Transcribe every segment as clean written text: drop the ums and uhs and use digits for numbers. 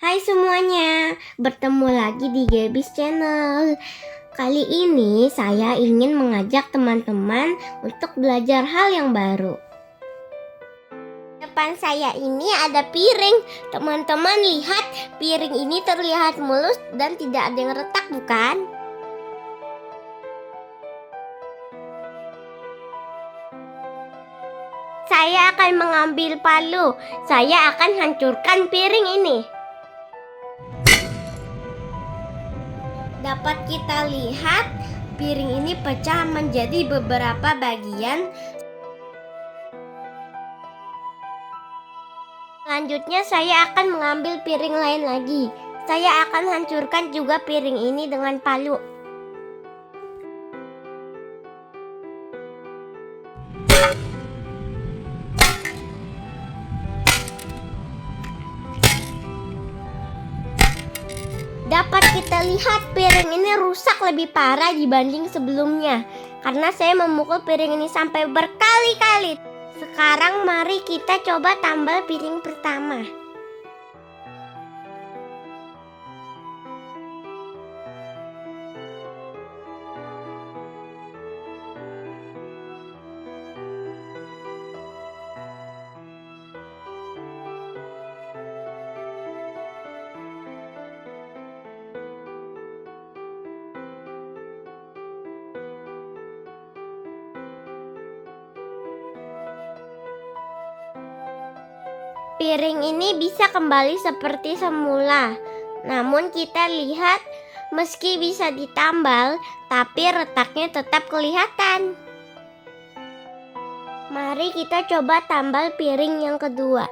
Hai semuanya, bertemu lagi di Gebis Channel. Kali ini saya ingin mengajak teman-teman untuk belajar hal yang baru. Depan saya ini ada piring. Teman-teman lihat, piring ini terlihat mulus dan tidak ada yang retak, bukan? Saya akan mengambil palu. Saya akan hancurkan piring ini. Dapat kita lihat, piring ini pecah menjadi beberapa bagian. Selanjutnya saya akan mengambil piring lain lagi. Saya akan hancurkan juga piring ini dengan palu. Dapat kita lihat piring ini rusak lebih parah dibanding sebelumnya karena saya memukul piring ini sampai berkali-kali. Sekarang mari kita coba tambal piring pertama. Piring ini bisa kembali seperti semula. Namun kita lihat, meski bisa ditambal, tapi retaknya tetap kelihatan. Mari kita coba tambal piring yang kedua.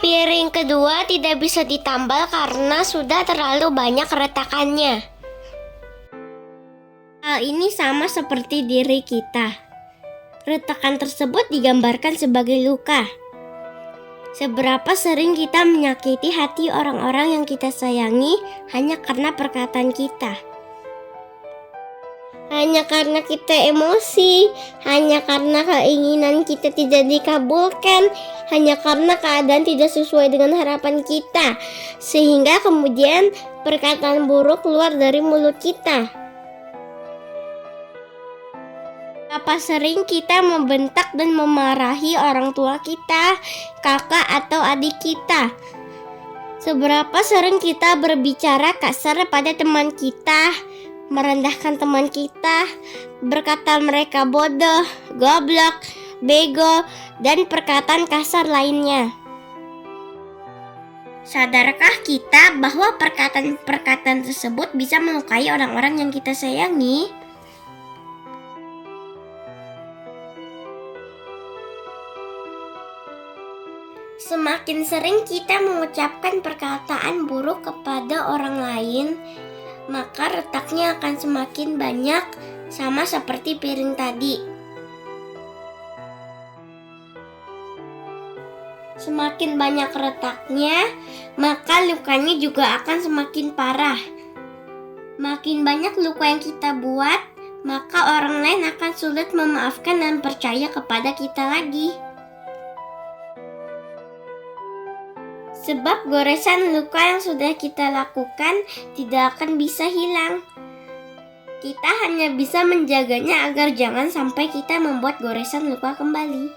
Piring kedua tidak bisa ditambal karena sudah terlalu banyak retakannya. Hal ini sama seperti diri kita. Retakan tersebut digambarkan sebagai luka. Seberapa sering kita menyakiti hati orang-orang yang kita sayangi hanya karena perkataan kita. Hanya karena kita emosi, hanya karena keinginan kita tidak dikabulkan, hanya karena keadaan tidak sesuai dengan harapan kita, sehingga kemudian perkataan buruk keluar dari mulut kita. Berapa sering kita membentak dan memarahi orang tua kita, kakak atau adik kita? Seberapa sering kita berbicara kasar pada teman kita, merendahkan teman kita, berkata mereka bodoh, goblok, bego, dan perkataan kasar lainnya. Sadarkah kita bahwa perkataan-perkataan tersebut bisa melukai orang-orang yang kita sayangi? Semakin sering kita mengucapkan perkataan buruk kepada orang lain, maka retaknya akan semakin banyak, sama seperti piring tadi. Semakin banyak retaknya, maka lukanya juga akan semakin parah. Makin banyak luka yang kita buat, maka orang lain akan sulit memaafkan dan percaya kepada kita lagi. Sebab goresan luka yang sudah kita lakukan tidak akan bisa hilang. Kita hanya bisa menjaganya agar jangan sampai kita membuat goresan luka kembali.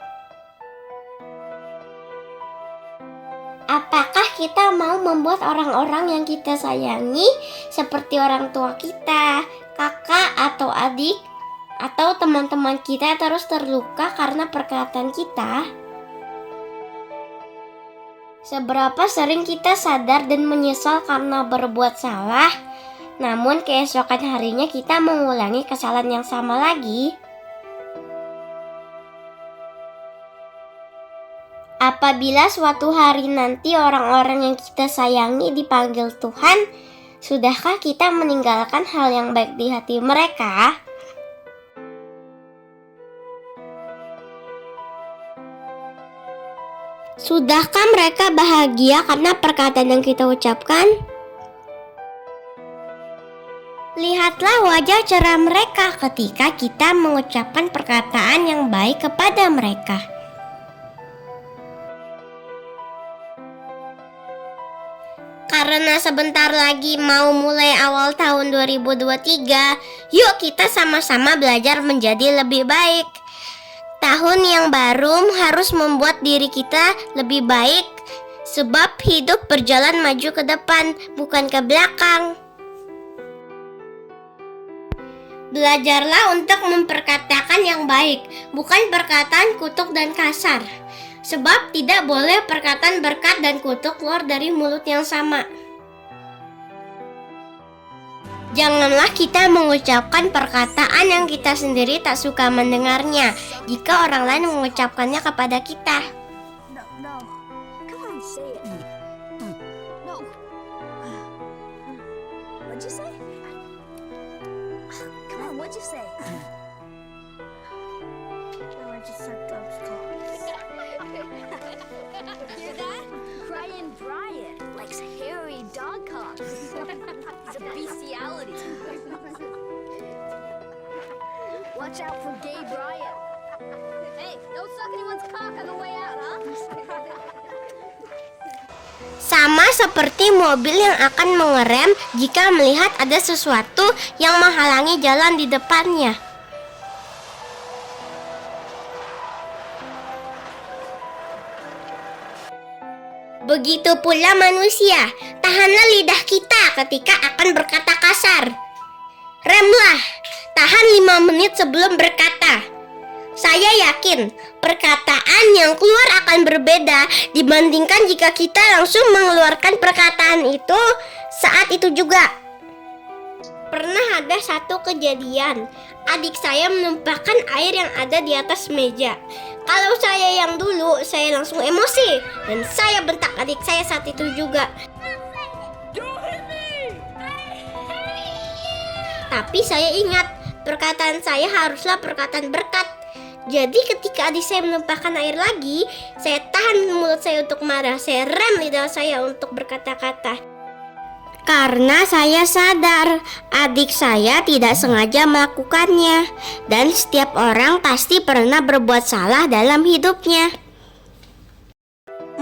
Apakah kita mau membuat orang-orang yang kita sayangi seperti orang tua kita, kakak atau adik, atau teman-teman kita terus terluka karena perkataan kita? Seberapa sering kita sadar dan menyesal karena berbuat salah, namun keesokan harinya kita mengulangi kesalahan yang sama lagi? Apabila suatu hari nanti orang-orang yang kita sayangi dipanggil Tuhan, sudahkah kita meninggalkan hal yang baik di hati mereka? Sudahkah mereka bahagia karena perkataan yang kita ucapkan? Lihatlah wajah cerah mereka ketika kita mengucapkan perkataan yang baik kepada mereka. Karena sebentar lagi mau mulai awal tahun 2023, yuk kita sama-sama belajar menjadi lebih baik. Tahun yang baru harus membuat diri kita lebih baik, sebab hidup berjalan maju ke depan, bukan ke belakang. Belajarlah untuk memperkatakan yang baik, bukan perkataan kutuk dan kasar. Sebab tidak boleh perkataan berkat dan kutuk keluar dari mulut yang sama. Janganlah kita mengucapkan perkataan yang kita sendiri tak suka mendengarnya jika orang lain mengucapkannya kepada kita. No. Come on, say it. No. What'd you say? Come on, what'd you say? No, I just said those Hear that? Brian likes hairy dog cocks. It's a bestiality. Watch out for gay Brian. Hey, don't suck anyone's cock on the way out, huh? Sama seperti mobil yang akan mengerem jika melihat ada sesuatu yang menghalangi jalan di depannya. Begitu pula manusia, tahanlah lidah kita ketika akan berkata kasar. Remlah, tahan 5 menit sebelum berkata. Saya yakin perkataan yang keluar akan berbeda dibandingkan jika kita langsung mengeluarkan perkataan itu saat itu juga. Pernah ada satu kejadian, adik saya menumpahkan air yang ada di atas meja. Kalau saya yang dulu, saya langsung emosi dan saya bentak adik saya saat itu juga. Tapi saya ingat, perkataan saya haruslah perkataan berkat. Jadi ketika adik saya menumpahkan air lagi, saya tahan mulut saya untuk marah. Saya rem lidah saya untuk berkata-kata. Karena saya sadar adik saya tidak sengaja melakukannya, dan setiap orang pasti pernah berbuat salah dalam hidupnya.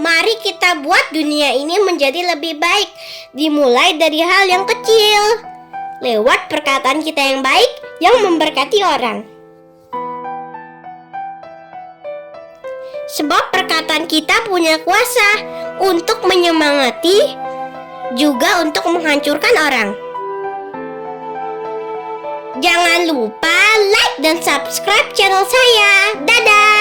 Mari kita buat dunia ini menjadi lebih baik, dimulai dari hal yang kecil, lewat perkataan kita yang baik yang memberkati orang. Sebab perkataan kita punya kuasa untuk menyemangati, juga untuk menghancurkan orang. Jangan lupa like dan subscribe channel saya. Dadah!